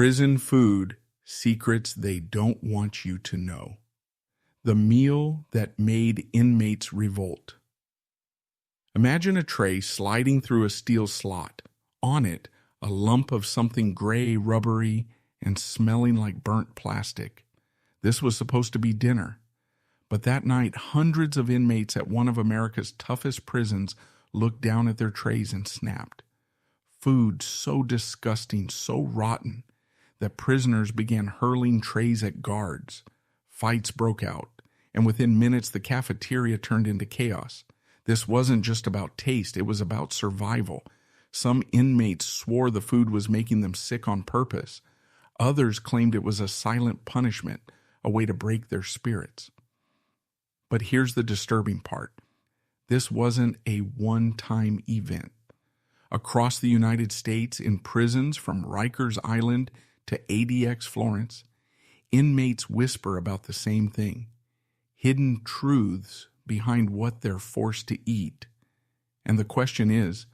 Prison food, secrets they don't want you to know. The meal that made inmates revolt. Imagine a tray sliding through a steel slot. On it, a lump of something gray, rubbery, and smelling like burnt plastic. This was supposed to be dinner. But that night, hundreds of inmates at one of America's toughest prisons looked down at their trays and snapped. Food so disgusting, so rotten, that prisoners began hurling trays at guards. Fights broke out, and within minutes the cafeteria turned into chaos. This wasn't just about taste, it was about survival. Some inmates swore the food was making them sick on purpose. Others claimed it was a silent punishment, a way to break their spirits. But here's the disturbing part. This wasn't a one-time event. Across the United States, in prisons from Rikers Island to ADX Florence, inmates whisper about the same thing. Hidden truths behind what they're forced to eat. And the question is,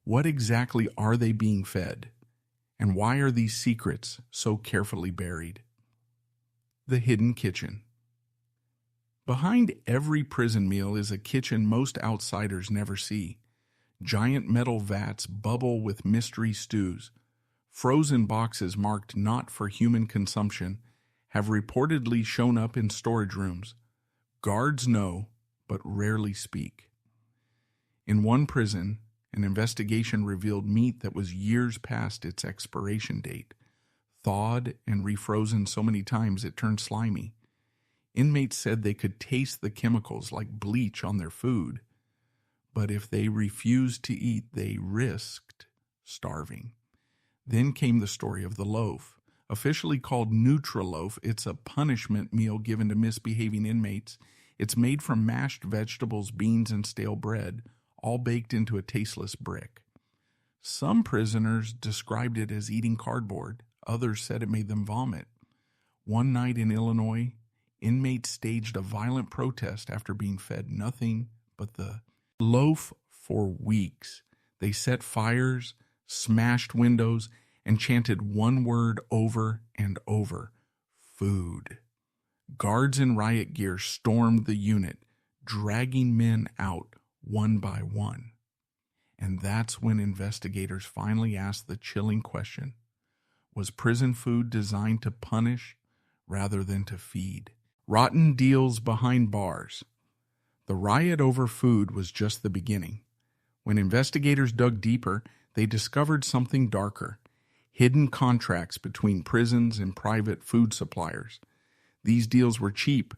what exactly are they being fed? And why are these secrets so carefully buried? The hidden kitchen. Behind every prison meal is a kitchen most outsiders never see. Giant metal vats bubble with mystery stews. Frozen boxes marked not for human consumption have reportedly shown up in storage rooms. Guards know, but rarely speak. In one prison, an investigation revealed meat that was years past its expiration date, thawed and refrozen so many times it turned slimy. Inmates said they could taste the chemicals like bleach on their food, but if they refused to eat, they risked starving. Then came the story of the loaf. Officially called Nutri-Loaf, it's a punishment meal given to misbehaving inmates. It's made from mashed vegetables, beans, and stale bread, all baked into a tasteless brick. Some prisoners described it as eating cardboard. Others said it made them vomit. One night in Illinois, inmates staged a violent protest after being fed nothing but the loaf for weeks. They set fires, smashed windows, and chanted one word over and over: food. Guards in riot gear stormed the unit, dragging men out one by one. And that's when investigators finally asked the chilling question: was prison food designed to punish rather than to feed? Rotten deals behind bars. The riot over food was just the beginning. When investigators dug deeper, they discovered something darker: hidden contracts between prisons and private food suppliers. These deals were cheap,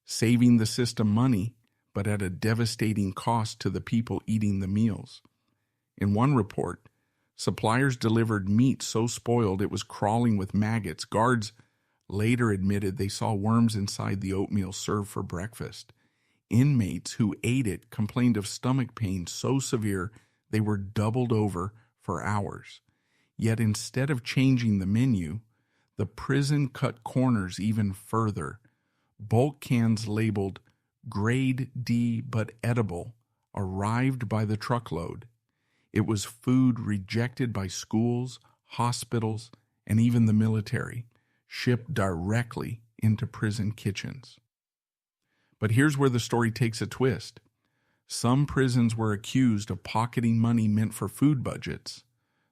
saving the system money, but at a devastating cost to the people eating the meals. In one report, suppliers delivered meat so spoiled it was crawling with maggots. Guards later admitted they saw worms inside the oatmeal served for breakfast. Inmates who ate it complained of stomach pain so severe they were doubled over for hours. Yet instead of changing the menu, the prison cut corners even further. Bulk cans labeled Grade D but edible arrived by the truckload. It was food rejected by schools, hospitals, and even the military, shipped directly into prison kitchens. But here's where the story takes a twist. Some prisons were accused of pocketing money meant for food budgets.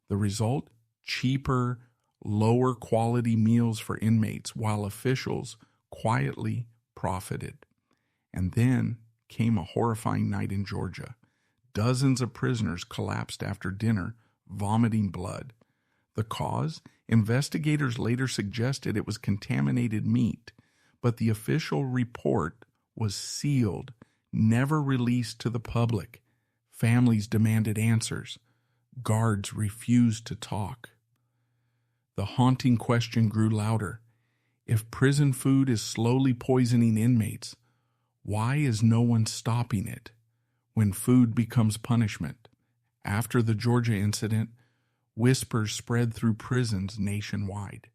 The result? Cheaper, lower quality meals for inmates, while officials quietly profited. And then came a horrifying night in Georgia. Dozens of prisoners collapsed after dinner, vomiting blood. The cause? Investigators later suggested it was contaminated meat, but the official report was sealed, never released to the public. Families demanded answers. Guards refused to talk. The haunting question grew louder. If prison food is slowly poisoning inmates, why is no one stopping it? When food becomes punishment. After the Georgia incident, whispers spread through prisons nationwide.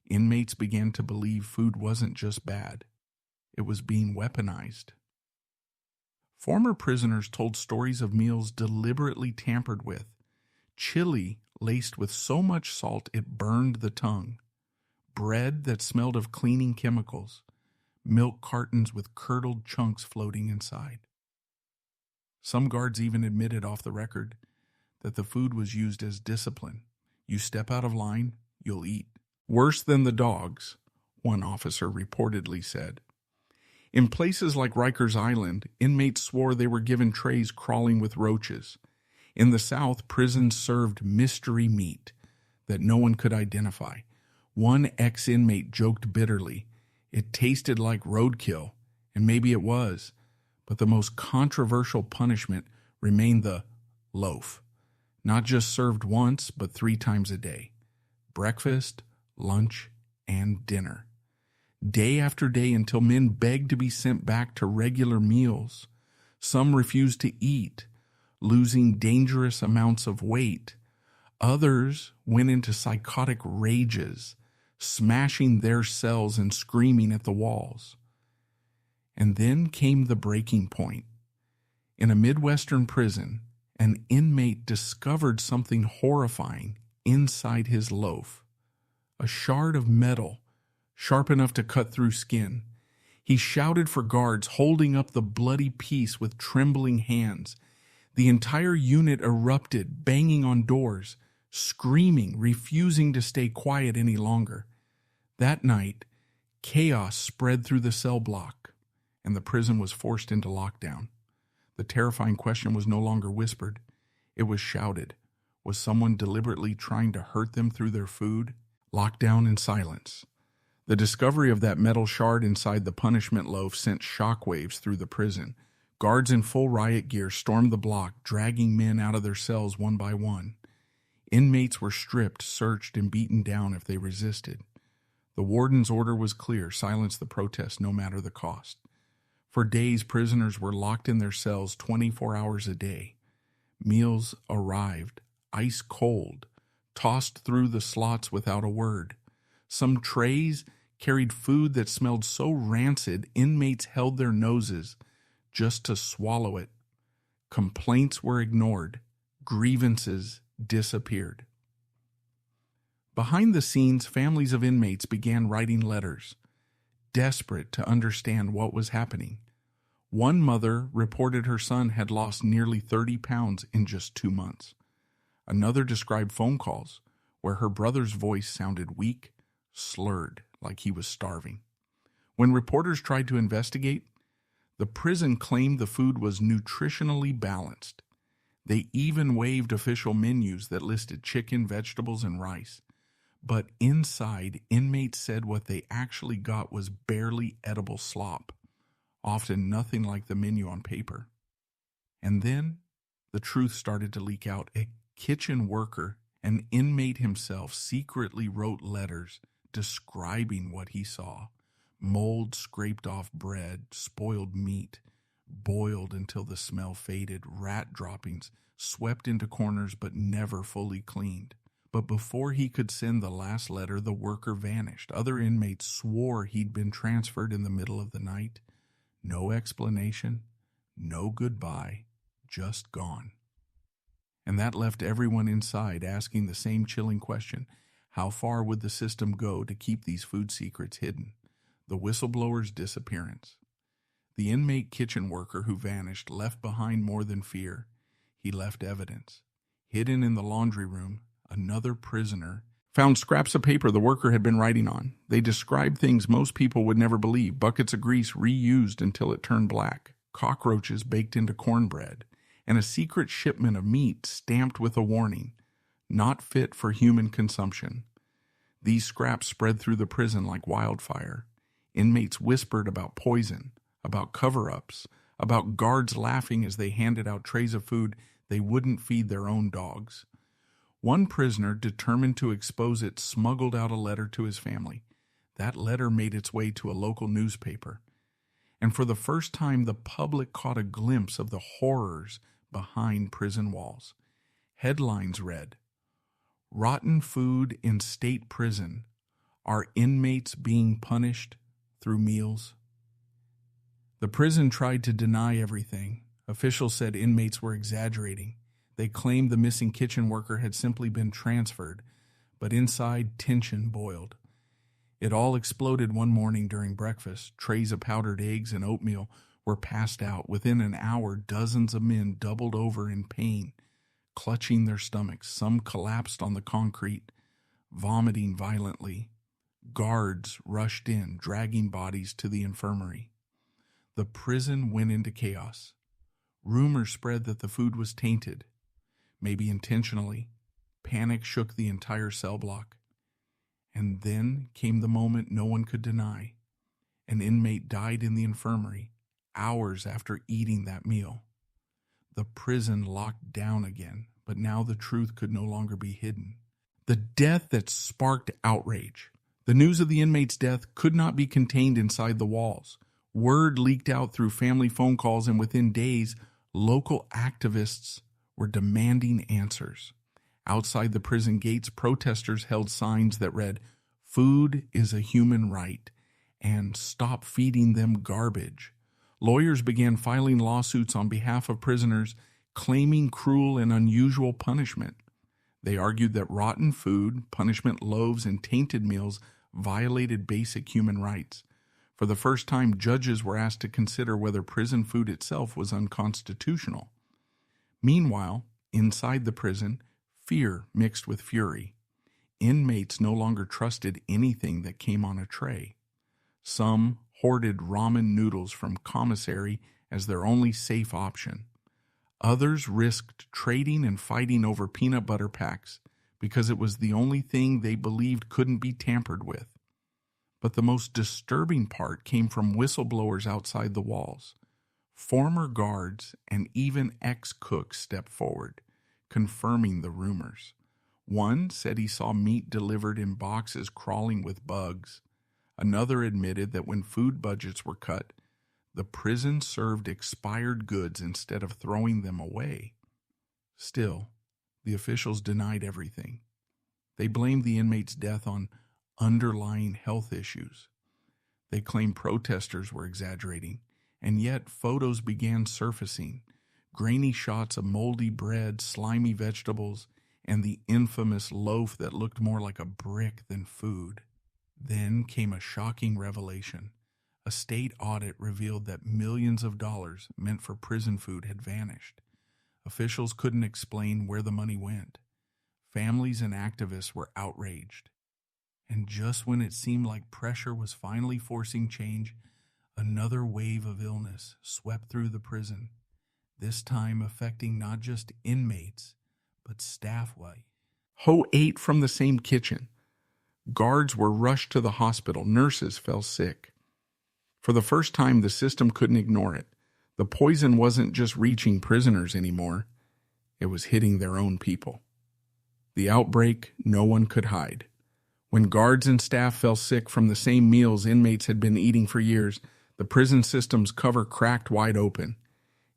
Inmates began to believe food wasn't just bad. It was being weaponized. Former prisoners told stories of meals deliberately tampered with. chili laced with so much salt it burned the tongue, bread that smelled of cleaning chemicals, milk cartons with curdled chunks floating inside. Some guards even admitted off the record that the food was used as discipline. You step out of line, you'll eat. Worse than the dogs, one officer reportedly said. In places like Rikers Island, inmates swore they were given trays crawling with roaches. In the South, prisons served mystery meat that no one could identify. One ex-inmate joked bitterly, "It tasted like roadkill," and maybe it was, but the most controversial punishment remained the loaf, not just served once, but 3 times a day. Breakfast, lunch, and dinner. Day after day until men begged to be sent back to regular meals. Some refused to eat, losing dangerous amounts of weight. Others went into psychotic rages, smashing their cells and screaming at the walls. And then came the breaking point. In a Midwestern prison, an inmate discovered something horrifying inside his loaf. A shard of metal, sharp enough to cut through skin. He shouted for guards, holding up the bloody piece with trembling hands. The entire unit erupted, banging on doors, screaming, refusing to stay quiet any longer. That night, chaos spread through the cell block, and the prison was forced into lockdown. The terrifying question was no longer whispered. It was shouted. Was someone deliberately trying to hurt them through their food? Lockdown and silence. The discovery of that metal shard inside the punishment loaf sent shockwaves through the prison. Guards in full riot gear stormed the block, dragging men out of their cells one by one. Inmates were stripped, searched, and beaten down if they resisted. The warden's order was clear: silence the protest no matter the cost. For days, prisoners were locked in their cells 24 hours a day. Meals arrived, ice cold, tossed through the slots without a word. Some trays carried food that smelled so rancid inmates held their noses just to swallow it. Complaints were ignored. Grievances disappeared. Behind the scenes, families of inmates began writing letters, desperate to understand what was happening. One mother reported her son had lost nearly 30 pounds in just 2 months. Another described phone calls where her brother's voice sounded weak, slurred, like he was starving. When reporters tried to investigate, the prison claimed the food was nutritionally balanced. They even waived official menus that listed chicken, vegetables, and rice. But inside, inmates said what they actually got was barely edible slop, often nothing like the menu on paper. And then the truth started to leak out. A kitchen worker, an inmate himself, secretly wrote letters describing what he saw. Mold scraped off bread, spoiled meat, boiled until the smell faded, rat droppings swept into corners but never fully cleaned. But before he could send the last letter, the worker vanished. Other inmates swore he'd been transferred in the middle of the night. No explanation, no goodbye, just gone. And that left everyone inside asking the same chilling question: how far would the system go to keep these food secrets hidden? The whistleblower's disappearance. The inmate kitchen worker who vanished left behind more than fear. He left evidence. Hidden in the laundry room, another prisoner found scraps of paper the worker had been writing on. They described things most people would never believe: buckets of grease reused until it turned black, cockroaches baked into cornbread, and a secret shipment of meat stamped with a warning: not fit for human consumption. These scraps spread through the prison like wildfire. Inmates whispered about poison, about cover-ups, about guards laughing as they handed out trays of food they wouldn't feed their own dogs. One prisoner, determined to expose it, smuggled out a letter to his family. That letter made its way to a local newspaper. And for the first time, the public caught a glimpse of the horrors behind prison walls. Headlines read, "Rotten food in state prison. Are inmates being punished through meals?" The prison tried to deny everything. Officials said inmates were exaggerating. They claimed the missing kitchen worker had simply been transferred, but inside tension boiled. It all exploded one morning during breakfast. Trays of powdered eggs and oatmeal were passed out. Within an hour, dozens of men doubled over in pain, clutching their stomachs. Some collapsed on the concrete, vomiting violently. Guards rushed in, dragging bodies to the infirmary. The prison went into chaos. Rumors spread that the food was tainted, maybe intentionally. Panic shook the entire cell block. And then came the moment no one could deny. An inmate died in the infirmary hours after eating that meal. The prison locked down again, but now the truth could no longer be hidden. The death that sparked outrage. The news of the inmate's death could not be contained inside the walls. Word leaked out through family phone calls, and within days, local activists were demanding answers. Outside the prison gates, protesters held signs that read, "Food is a human right," and "Stop feeding them garbage." Lawyers began filing lawsuits on behalf of prisoners, claiming cruel and unusual punishment. They argued that rotten food, punishment loaves, and tainted meals violated basic human rights. For the first time, judges were asked to consider whether prison food itself was unconstitutional. Meanwhile, inside the prison, fear mixed with fury. Inmates no longer trusted anything that came on a tray. Some hoarded ramen noodles from commissary as their only safe option. Others risked trading and fighting over peanut butter packs because it was the only thing they believed couldn't be tampered with. But the most disturbing part came from whistleblowers outside the walls. Former guards and even ex-cooks stepped forward, confirming the rumors. One said he saw meat delivered in boxes crawling with bugs. Another admitted that when food budgets were cut, the prison served expired goods instead of throwing them away. Still, the officials denied everything. They blamed the inmate's death on underlying health issues. They claimed protesters were exaggerating, and yet photos began surfacing. Grainy shots of moldy bread, slimy vegetables, and the infamous loaf that looked more like a brick than food. Then came a shocking revelation. A state audit revealed that millions of dollars meant for prison food had vanished. Officials couldn't explain where the money went. Families and activists were outraged. And just when it seemed like pressure was finally forcing change, another wave of illness swept through the prison, this time affecting not just inmates, but staff-wide. Ho ate from the same kitchen. Guards were rushed to the hospital. Nurses fell sick. For the first time, the system couldn't ignore it. The poison wasn't just reaching prisoners anymore. It was hitting their own people. The outbreak no one could hide. When guards and staff fell sick from the same meals inmates had been eating for years, the prison system's cover cracked wide open.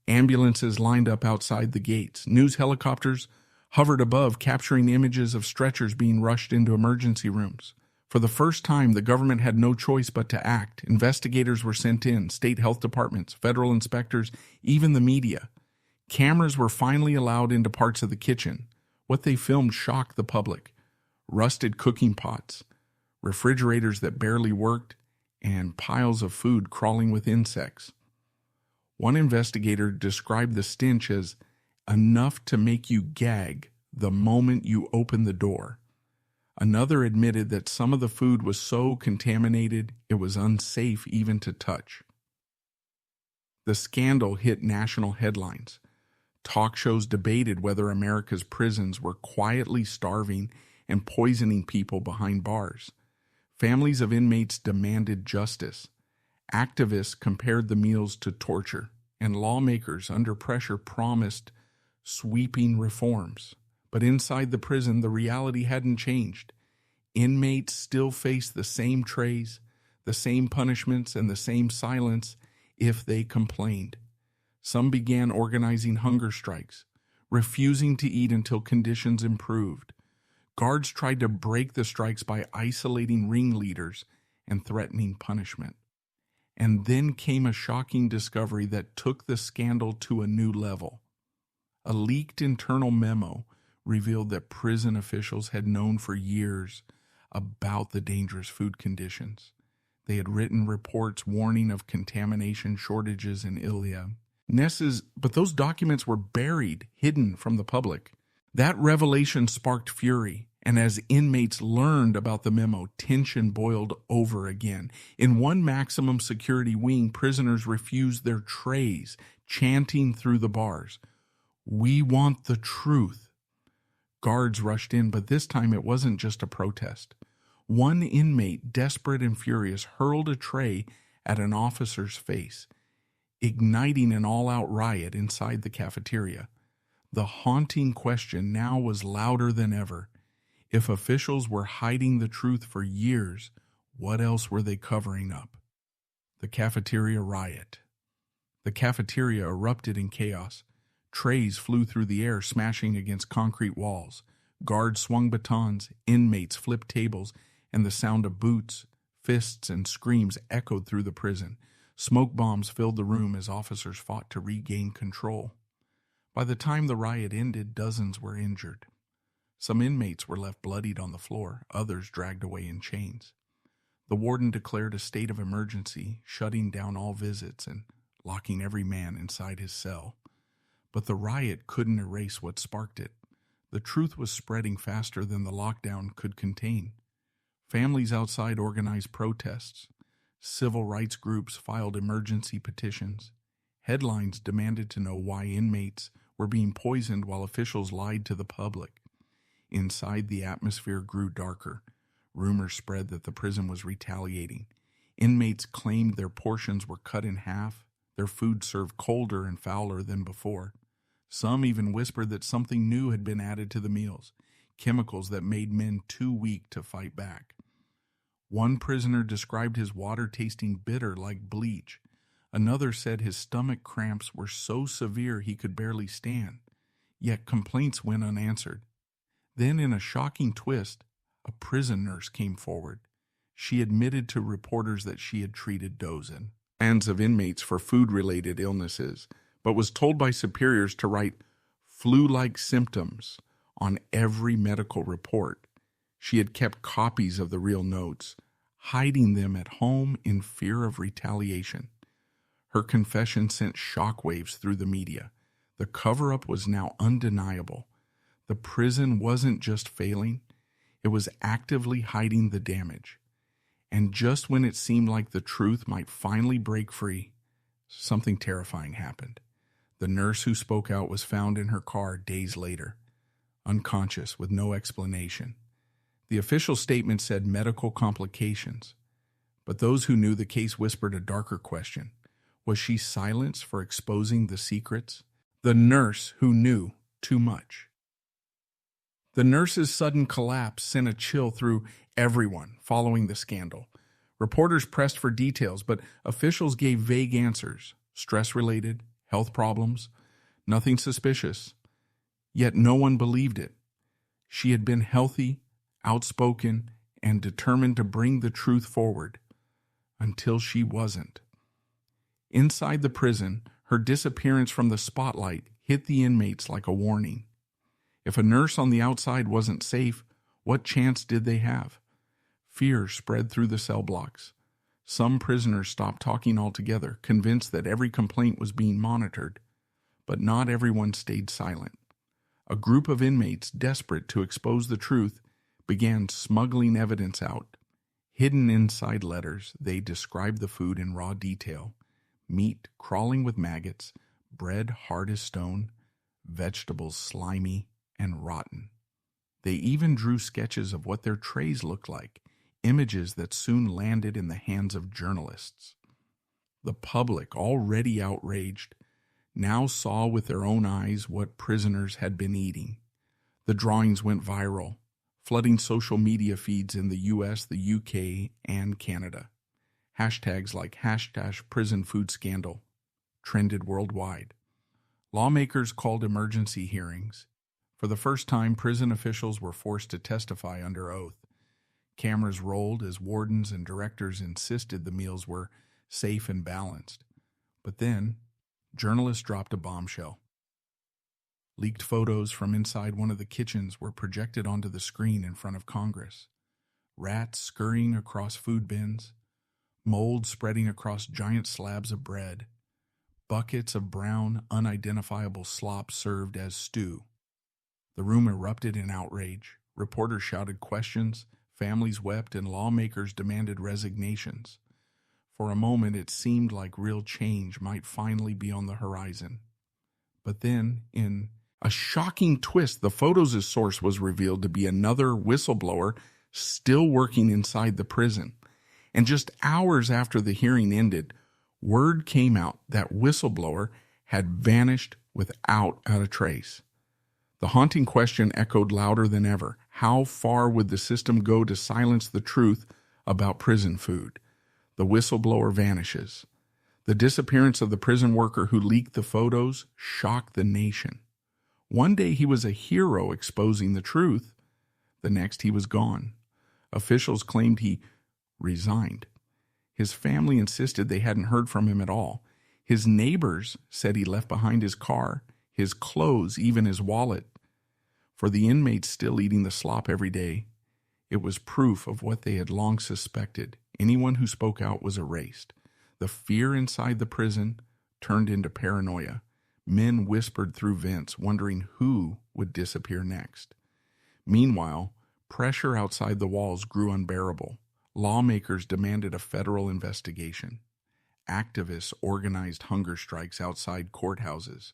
Ambulances lined up outside the gates. News helicopters hovered above, capturing images of stretchers being rushed into emergency rooms. For the first time, the government had no choice but to act. Investigators were sent in, state health departments, federal inspectors, even the media. Cameras were finally allowed into parts of the kitchen. What they filmed shocked the public. Rusted cooking pots, refrigerators that barely worked, and piles of food crawling with insects. One investigator described the stench as enough to make you gag the moment you open the door. Another admitted that some of the food was so contaminated it was unsafe even to touch. The scandal hit national headlines. Talk shows debated whether America's prisons were quietly starving and poisoning people behind bars. Families of inmates demanded justice. Activists compared the meals to torture, and lawmakers under pressure promised sweeping reforms. But inside the prison, the reality hadn't changed. Inmates still faced the same trays, the same punishments, and the same silence if they complained. Some began organizing hunger strikes, refusing to eat until conditions improved. Guards tried to break the strikes by isolating ringleaders and threatening punishment. And then came a shocking discovery that took the scandal to a new level. A leaked internal memo revealed that prison officials had known for years about the dangerous food conditions. They had written reports warning of contamination, shortages, and ill-health. But those documents were buried, hidden from the public. That revelation sparked fury, and as inmates learned about the memo, tension boiled over again. In one maximum security wing, prisoners refused their trays, chanting through the bars, "We want the truth." Guards rushed in, but this time it wasn't just a protest. One inmate, desperate and furious, hurled a tray at an officer's face, igniting an all-out riot inside the cafeteria. The haunting question now was louder than ever. If officials were hiding the truth for years, what else were they covering up? The cafeteria riot. The cafeteria erupted in chaos. Trays flew through the air, smashing against concrete walls. Guards swung batons, inmates flipped tables, and the sound of boots, fists, and screams echoed through the prison. Smoke bombs filled the room as officers fought to regain control. By the time the riot ended, dozens were injured. Some inmates were left bloodied on the floor, others dragged away in chains. The warden declared a state of emergency, shutting down all visits and locking every man inside his cell. But the riot couldn't erase what sparked it. The truth was spreading faster than the lockdown could contain. Families outside organized protests. Civil rights groups filed emergency petitions. Headlines demanded to know why inmates were being poisoned while officials lied to the public. Inside, the atmosphere grew darker. Rumors spread that the prison was retaliating. Inmates claimed their portions were cut in half, their food served colder and fouler than before. Some even whispered that something new had been added to the meals, chemicals that made men too weak to fight back. One prisoner described his water tasting bitter like bleach. Another said his stomach cramps were so severe he could barely stand. Yet complaints went unanswered. Then, in a shocking twist, a prison nurse came forward. She admitted to reporters that she had treated dozens of inmates for food-related illnesses, but was told by superiors to write flu-like symptoms on every medical report. She had kept copies of the real notes, hiding them at home in fear of retaliation. Her confession sent shockwaves through the media. The cover-up was now undeniable. The prison wasn't just failing, it was actively hiding the damage. And just when it seemed like the truth might finally break free, something terrifying happened. The nurse who spoke out was found in her car days later, unconscious with no explanation. The official statement said medical complications, but those who knew the case whispered a darker question. Was she silenced for exposing the secrets? The nurse who knew too much. The nurse's sudden collapse sent a chill through everyone following the scandal. Reporters pressed for details, but officials gave vague answers. Stress-related, health problems, nothing suspicious. Yet no one believed it. She had been healthy, outspoken, and determined to bring the truth forward. Until she wasn't. Inside the prison, her disappearance from the spotlight hit the inmates like a warning. If a nurse on the outside wasn't safe, what chance did they have? Fear spread through the cell blocks. Some prisoners stopped talking altogether, convinced that every complaint was being monitored. But not everyone stayed silent. A group of inmates, desperate to expose the truth, began smuggling evidence out. Hidden inside letters, they described the food in raw detail. Meat crawling with maggots, bread hard as stone, vegetables slimy and rotten. They even drew sketches of what their trays looked like, images that soon landed in the hands of journalists. The public, already outraged, now saw with their own eyes what prisoners had been eating. The drawings went viral, flooding social media feeds in the US, the UK, and Canada. Hashtags like #PrisonFoodScandal trended worldwide. Lawmakers called emergency hearings. For the first time, prison officials were forced to testify under oath. Cameras rolled as wardens and directors insisted the meals were safe and balanced. But then, journalists dropped a bombshell. Leaked photos from inside one of the kitchens were projected onto the screen in front of Congress. Rats scurrying across food bins, mold spreading across giant slabs of bread, buckets of brown, unidentifiable slop served as stew. The room erupted in outrage. Reporters shouted questions, families wept, and lawmakers demanded resignations. For a moment, it seemed like real change might finally be on the horizon. But then, in a shocking twist, the photos' source was revealed to be another whistleblower still working inside the prison. And just hours after the hearing ended, word came out that whistleblower had vanished without a trace. The haunting question echoed louder than ever. How far would the system go to silence the truth about prison food? The whistleblower vanishes. The disappearance of the prison worker who leaked the photos shocked the nation. One day he was a hero exposing the truth. The next he was gone. Officials claimed he resigned. His family insisted they hadn't heard from him at all. His neighbors said he left behind his car, his clothes, even his wallet. For the inmates still eating the slop every day, it was proof of what they had long suspected. Anyone who spoke out was erased. The fear inside the prison turned into paranoia. Men whispered through vents, wondering who would disappear next. Meanwhile, pressure outside the walls grew unbearable. Lawmakers demanded a federal investigation. Activists organized hunger strikes outside courthouses,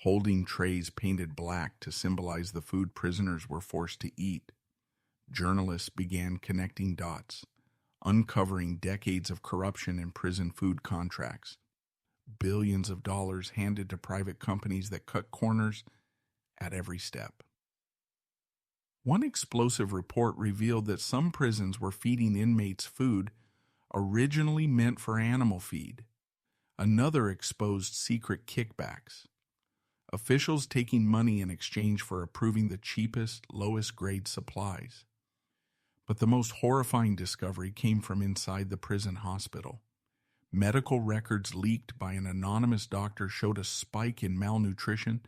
holding trays painted black to symbolize the food prisoners were forced to eat. Journalists began connecting dots, uncovering decades of corruption in prison food contracts. Billions of dollars handed to private companies that cut corners at every step. One explosive report revealed that some prisons were feeding inmates food originally meant for animal feed. Another exposed secret kickbacks. Officials taking money in exchange for approving the cheapest, lowest grade supplies. But the most horrifying discovery came from inside the prison hospital. Medical records leaked by an anonymous doctor showed a spike in malnutrition,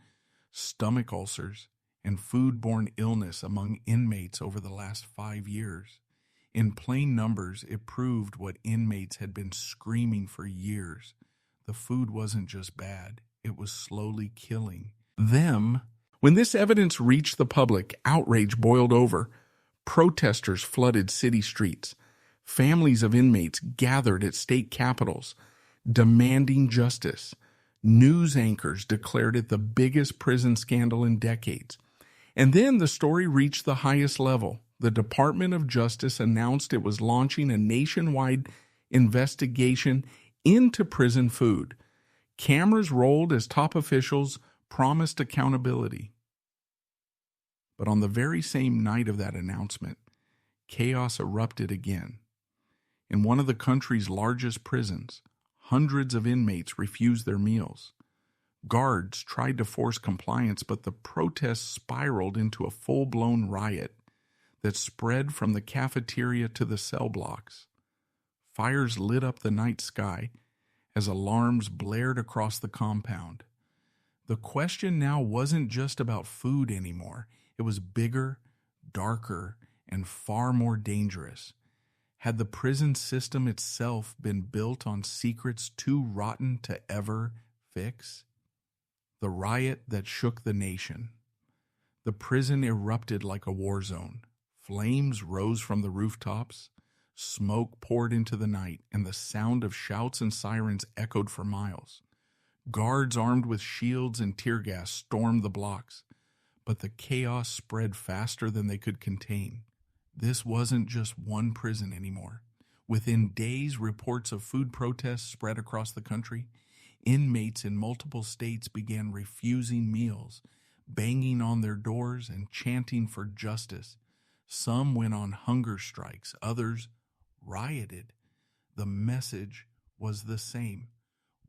stomach ulcers, and foodborne illness among inmates over the last 5 years. In plain numbers, it proved what inmates had been screaming for years. The food wasn't just bad, it was slowly killing them. When this evidence reached the public, outrage boiled over. Protesters flooded city streets. Families of inmates gathered at state capitals, demanding justice. News anchors declared it the biggest prison scandal in decades. And then the story reached the highest level. The Department of Justice announced it was launching a nationwide investigation into prison food. Cameras rolled as top officials promised accountability. But on the very same night of that announcement, chaos erupted again. In one of the country's largest prisons, hundreds of inmates refused their meals. Guards tried to force compliance, but the protests spiraled into a full-blown riot that spread from the cafeteria to the cell blocks. Fires lit up the night sky as alarms blared across the compound. The question now wasn't just about food anymore. It was bigger, darker, and far more dangerous. Had the prison system itself been built on secrets too rotten to ever fix? The riot that shook the nation. The prison erupted like a war zone. Flames rose from the rooftops. Smoke poured into the night, and the sound of shouts and sirens echoed for miles. Guards armed with shields and tear gas stormed the blocks, but the chaos spread faster than they could contain. This wasn't just one prison anymore. Within days, reports of food protests spread across the country. Inmates in multiple states began refusing meals, banging on their doors and chanting for justice. Some went on hunger strikes, others rioted. The message was the same.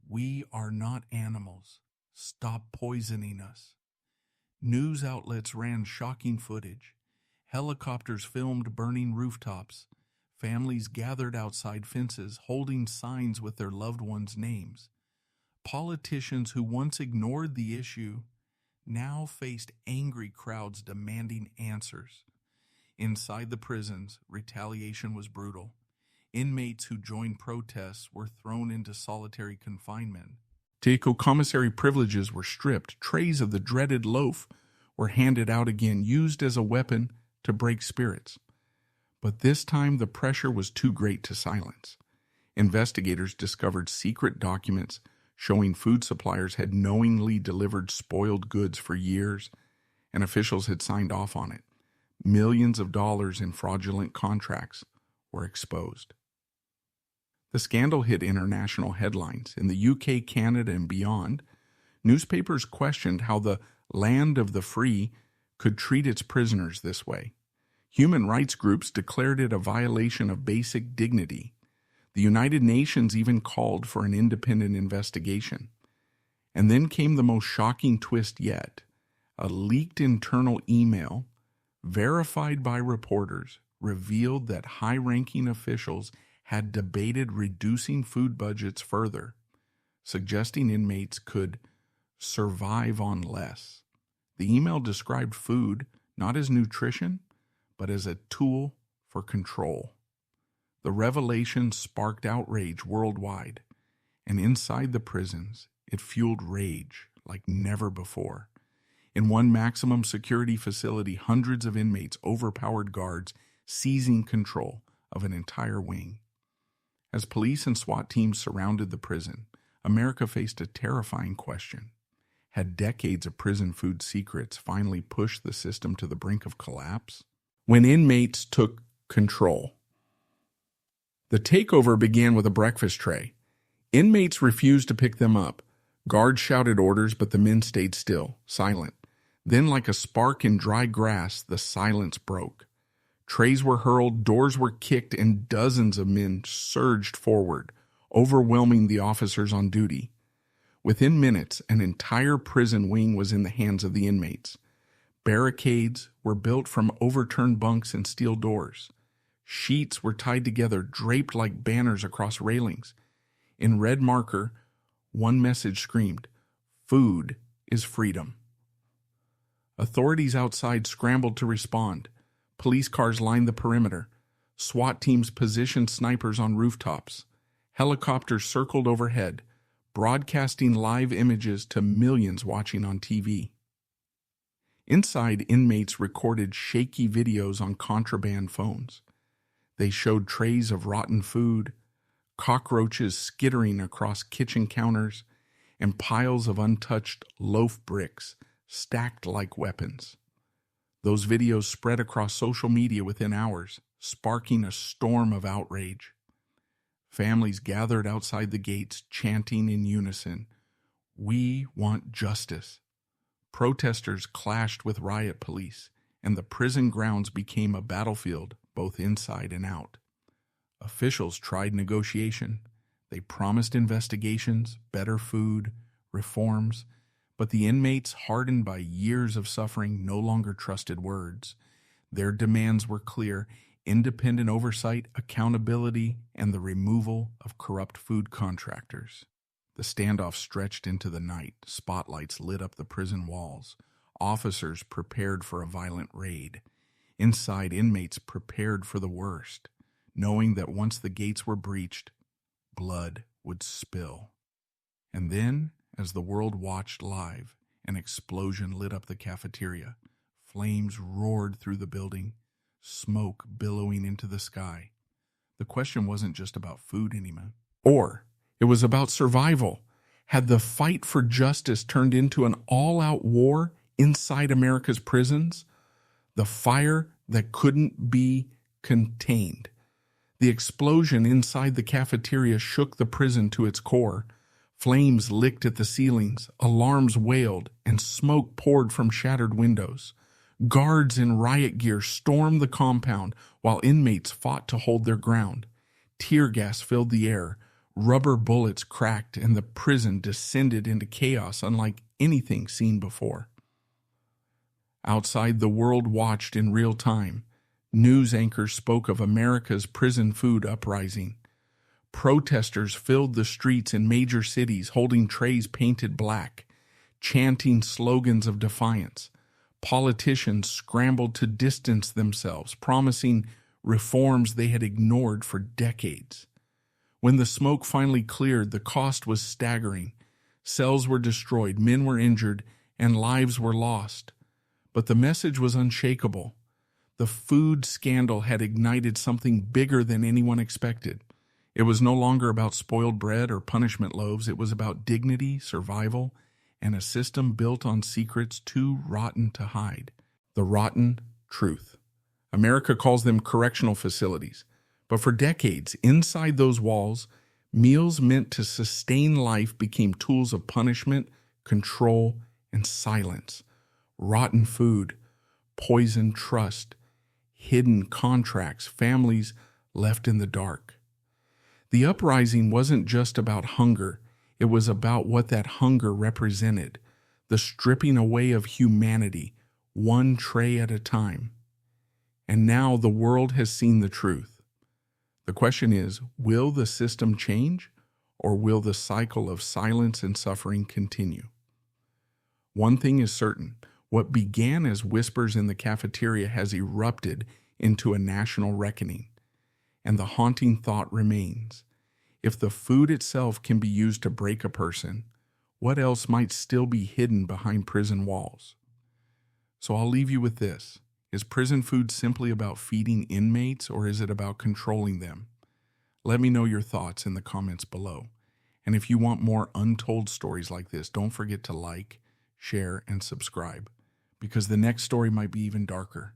We are not animals. Stop poisoning us. News outlets ran shocking footage. Helicopters filmed burning rooftops. Families gathered outside fences, holding signs with their loved ones' names. Politicians who once ignored the issue now faced angry crowds demanding answers. Inside the prisons, retaliation was brutal. Inmates who joined protests were thrown into solitary confinement. Commissary privileges were stripped. Trays of the dreaded loaf were handed out again, used as a weapon to break spirits. But this time the pressure was too great to silence. Investigators discovered secret documents showing food suppliers had knowingly delivered spoiled goods for years, and officials had signed off on it. Millions of dollars in fraudulent contracts were exposed. The scandal hit international headlines. In the UK, Canada, and beyond, newspapers questioned how the land of the free could treat its prisoners this way. Human rights groups declared it a violation of basic dignity. The United Nations even called for an independent investigation. And then came the most shocking twist yet. A leaked internal email, verified by reporters, revealed that high-ranking officials had debated reducing food budgets further, suggesting inmates could survive on less. The email described food not as nutrition, but as a tool for control. The revelation sparked outrage worldwide, and inside the prisons, it fueled rage like never before. In one maximum security facility, hundreds of inmates overpowered guards, seizing control of an entire wing. As police and SWAT teams surrounded the prison, America faced a terrifying question. Had decades of prison food secrets finally pushed the system to the brink of collapse? When inmates took control. The takeover began with a breakfast tray. Inmates refused to pick them up. Guards shouted orders, but the men stayed still, silent. Then, like a spark in dry grass, the silence broke. Trays were hurled, doors were kicked, and dozens of men surged forward, overwhelming the officers on duty. Within minutes, an entire prison wing was in the hands of the inmates. Barricades were built from overturned bunks and steel doors. Sheets were tied together, draped like banners across railings. In red marker, one message screamed, "Food is freedom." Authorities outside scrambled to respond. Police cars lined the perimeter. SWAT teams positioned snipers on rooftops. Helicopters circled overhead, broadcasting live images to millions watching on TV. Inside, inmates recorded shaky videos on contraband phones. They showed trays of rotten food, cockroaches skittering across kitchen counters, and piles of untouched loaf bricks stacked like weapons. Those videos spread across social media within hours, sparking a storm of outrage. Families gathered outside the gates, chanting in unison, "We want justice." Protesters clashed with riot police, and the prison grounds became a battlefield, both inside and out. Officials tried negotiation. They promised investigations, better food, reforms, but the inmates, hardened by years of suffering, no longer trusted words. Their demands were clear: independent oversight, accountability, and the removal of corrupt food contractors. The standoff stretched into the night. Spotlights lit up the prison walls. Officers prepared for a violent raid. Inside, inmates prepared for the worst, knowing that once the gates were breached, blood would spill. And then, as the world watched live, an explosion lit up the cafeteria. Flames roared through the building, smoke billowing into the sky. The question wasn't just about food anymore. It was about survival. Had the fight for justice turned into an all-out war inside America's prisons? The fire that couldn't be contained. The explosion inside the cafeteria shook the prison to its core. Flames licked at the ceilings, alarms wailed, and smoke poured from shattered windows. Guards in riot gear stormed the compound while inmates fought to hold their ground. Tear gas filled the air, rubber bullets cracked, and the prison descended into chaos unlike anything seen before. Outside, the world watched in real time. News anchors spoke of America's prison food uprising. Protesters filled the streets in major cities holding trays painted black. chanting slogans of defiance. Politicians scrambled to distance themselves, promising reforms they had ignored for decades. When the smoke finally cleared, the cost was staggering. Cells were destroyed, men were injured, and lives were lost. But the message was unshakable. The food scandal had ignited something bigger than anyone expected. It was no longer about spoiled bread or punishment loaves. It was about dignity, survival, and a system built on secrets too rotten to hide. The rotten truth. America calls them correctional facilities. But for decades, inside those walls, meals meant to sustain life became tools of punishment, control, and silence. Rotten food, poisoned trust, hidden contracts, families left in the dark. The uprising wasn't just about hunger. It was about what that hunger represented, the stripping away of humanity, one tray at a time. And now the world has seen the truth. The question is, will the system change, or will the cycle of silence and suffering continue? One thing is certain. What began as whispers in the cafeteria has erupted into a national reckoning. And the haunting thought remains. If the food itself can be used to break a person, what else might still be hidden behind prison walls? So I'll leave you with this. Is prison food simply about feeding inmates, or is it about controlling them? Let me know your thoughts in the comments below. And if you want more untold stories like this, don't forget to like, share, and subscribe, because the next story might be even darker.